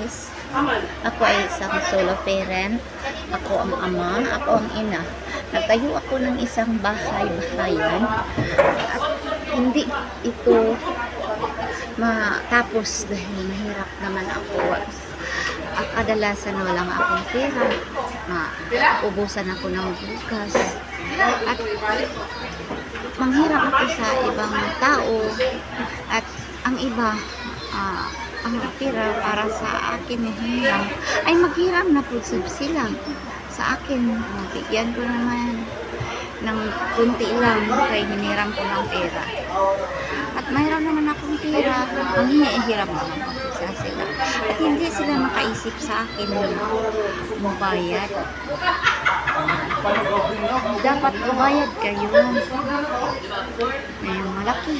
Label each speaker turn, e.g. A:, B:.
A: guys. Ako ay isang solo parent. Ako ang ama, ako ang ina. Nagtayo ako ng isang bahay-bahayan at hindi ito matapos dahil mahirap naman ako. Kadalasan wala nga akong pera. Ubusan ako ng bukas. At manghirap ako sa ibang tao. At ang iba, ang pera para sa akin hiram, ay maghiram na po sila sa akin. Bigyan ko naman ng kunti lang kay hiniram ko ng pera. At mayroon naman akong pera, ang hinihiram naman ako sa sila. At hindi sila makaisip sa akin na mabayad. Dapat mabayad kayo. Ngayong malaki.